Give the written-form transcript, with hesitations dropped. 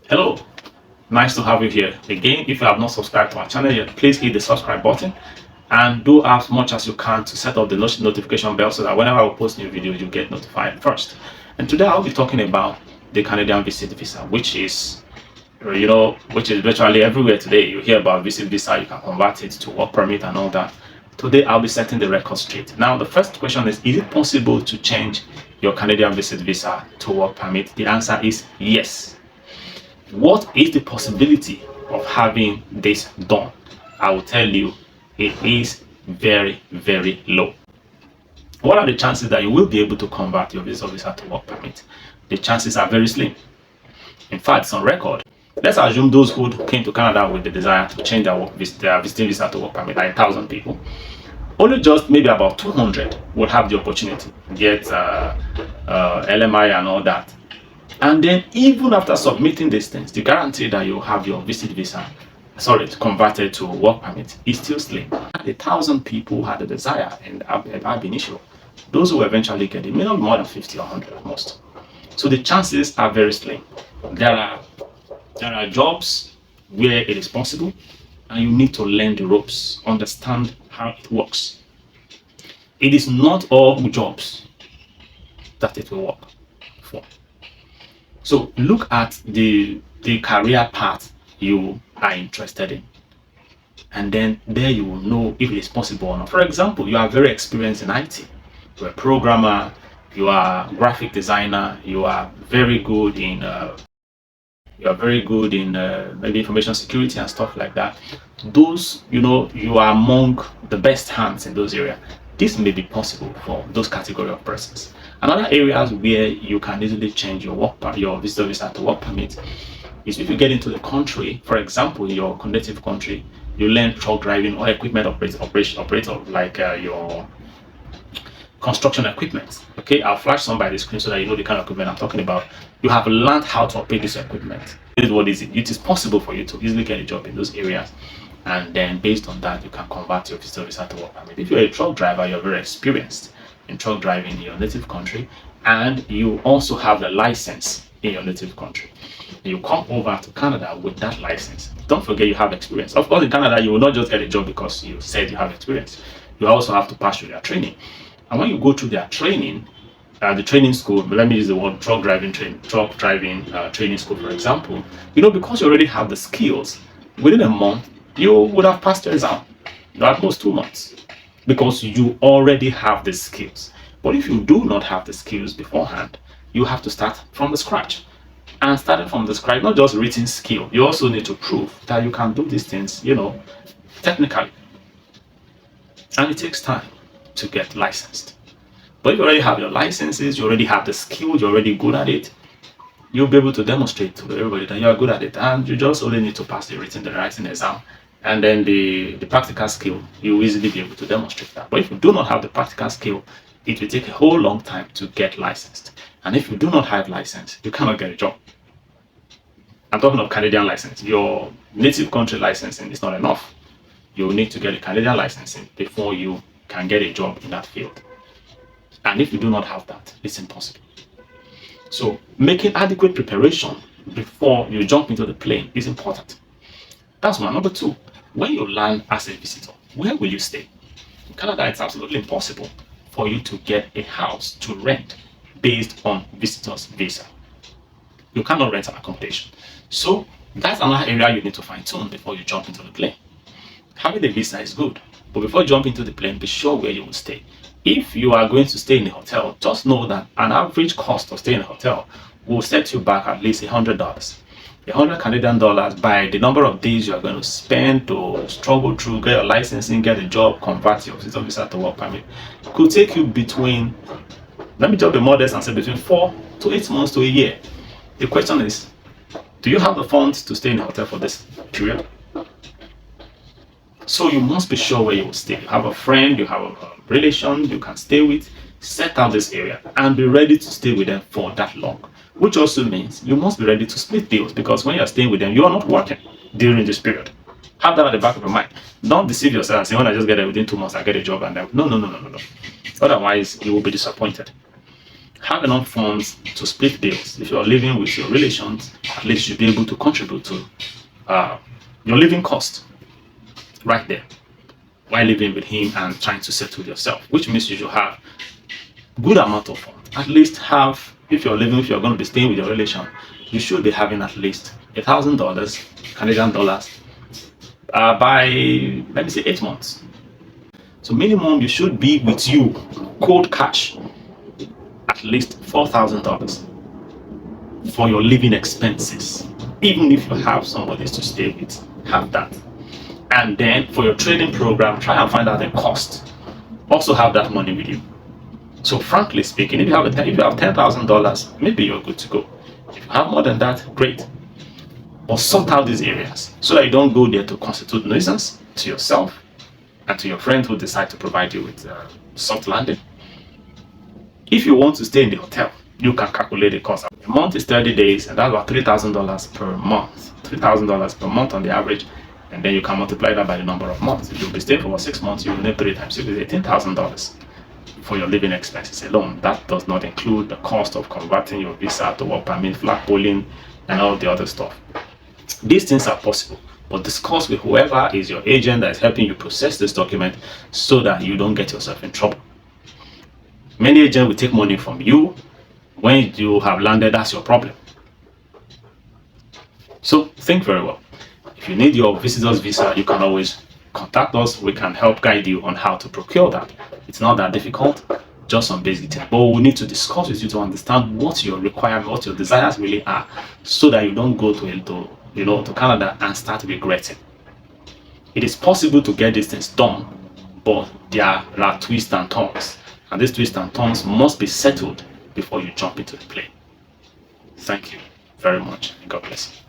Hello, nice to have you here. Again, if you have not subscribed to our channel yet, please hit the subscribe button and do as much as you can to set up the notification bell so that whenever I post new videos, you get notified first. And today I'll be talking about the Canadian Visit Visa, which is virtually everywhere today. You hear about Visit Visa, you can convert it to work permit and all that. Today I'll be setting the record straight. Now, the first question is it possible to change your Canadian Visit Visa to work permit? The answer is yes. What is the possibility of having this done? I will tell you, it is very, very low. What are the chances that you will be able to convert your visa to work permit? The chances are very slim. In fact, it's on record. Let's assume those who came to Canada with the desire to change their visiting visa to work permit, like 1,000 people. Only just maybe about 200 would have the opportunity to get LMI and all that. And then even after submitting these things, the guarantee that you have your converted to work permit is still slim. 1,000 people had a desire in ab initio. Those who eventually get it may not be more than 50 or 100 at most. So the chances are very slim. There are jobs where it is possible, and you need to learn the ropes, understand how it works. It is not all jobs that it will work for. So look at the career path you are interested in, and then there you will know if it is possible or not. For example, you are very experienced in IT. You're a programmer, you are a graphic designer, you are very good in maybe information security and stuff like that. Those, you are among the best hands in those areas. This may be possible for those category of persons. Another areas where you can easily change your visitor visa to work permit is if you get into the country. For example, in your native country, you learn truck driving or equipment operator, like your construction equipment. Okay, I'll flash some by the screen so that you know the kind of equipment I'm talking about. You have learned how to operate this equipment. What is it? It is possible for you to easily get a job in those areas, and then based on that, you can convert your visitor visa to work permit. If you're a truck driver, you're very experienced in truck driving in your native country, and you also have the license in your native country. You come over to Canada with that license. Don't forget you have experience. Of course, in Canada, you will not just get a job because you said you have experience. You also have to pass through their training. And when you go through their training, the training school, let me use the word truck driving training school, for example, because you already have the skills, within a month, you would have passed your exam, at most 2 months, because you already have the skills. But if you do not have the skills beforehand, you have to start from the scratch. And starting from the scratch, not just written skill, you also need to prove that you can do these things, technically. And it takes time to get licensed. But if you already have your licenses, you already have the skills, you're already good at it, you'll be able to demonstrate to everybody that you're good at it. And you just only need to pass the writing exam. And then the practical skill, you'll easily be able to demonstrate that. But if you do not have the practical skill, it will take a whole long time to get licensed. And if you do not have license, you cannot get a job. I'm talking of Canadian license. Your native country licensing is not enough. You will need to get a Canadian licensing before you can get a job in that field. And if you do not have that, it's impossible. So making adequate preparation before you jump into the plane is important. That's one. Number two, when you land as a visitor, where will you stay? In Canada, it's absolutely impossible for you to get a house to rent based on visitor's visa. You cannot rent an accommodation. So that's another area you need to fine tune before you jump into the plane. Having the visa is good, but before you jump into the plane, be sure where you will stay. If you are going to stay in a hotel, just know that an average cost of staying in a hotel will set you back at least $100. 100 Canadian dollars by the number of days you are going to spend to struggle through, get your licensing, get a job, convert your visitor visa to work permit. It could take you between, let me just be modest and say between 4 to 8 months to a year. The question is, do you have the funds to stay in a hotel for this period? So you must be sure where you will stay. You have a friend, you have a relation you can stay with, set out this area and be ready to stay with them for that long. Which also means you must be ready to split bills, because when you're staying with them, you are not working during this period. Have that at the back of your mind. Don't deceive yourself and say, when I just get there within 2 months, I get a job and then no. Otherwise, you will be disappointed. have enough funds to split bills. If you're living with your relations, at least you'll be able to contribute to your living cost right there while living with him and trying to settle yourself, which means you should have good amount of funds. At least have, if you're going to be staying with your relation, you should be having at least $1,000 Canadian dollars by, let me say, 8 months. So minimum you should be with you, cold cash, at least $4,000 for your living expenses. Even if you have somebody to stay with, have that. And then for your trading program, try and find out the cost. Also have that money with you. So frankly speaking, if you have $10,000, maybe you're good to go. If you have more than that, great. But sort out these areas so that you don't go there to constitute nuisance to yourself and to your friend who decide to provide you with soft landing. If you want to stay in the hotel, you can calculate the cost. A month is 30 days, and that's about $3,000 per month. $3,000 per month on the average, and then you can multiply that by the number of months. If you'll be staying for 6 months, you will need 3 times. It is $18,000 for your living expenses alone. That does not include the cost of converting your visa to work permit, flag polling, and all the other stuff. These things are possible, but discuss with whoever is your agent that is helping you process this document so that you don't get yourself in trouble. Many agents will take money from you. When you have landed, that's your problem. So think very well. If you need your visitor's visa, you can always contact us. We can help guide you on how to procure that. It's not that difficult, just some basic tips. But we need to discuss with you to understand what your requirements, what your desires really are, so that you don't go to Canada and start regretting. It is possible to get these things done, but there are twists and turns, and these twists and turns must be settled before you jump into the plane. Thank you very much, and God bless you.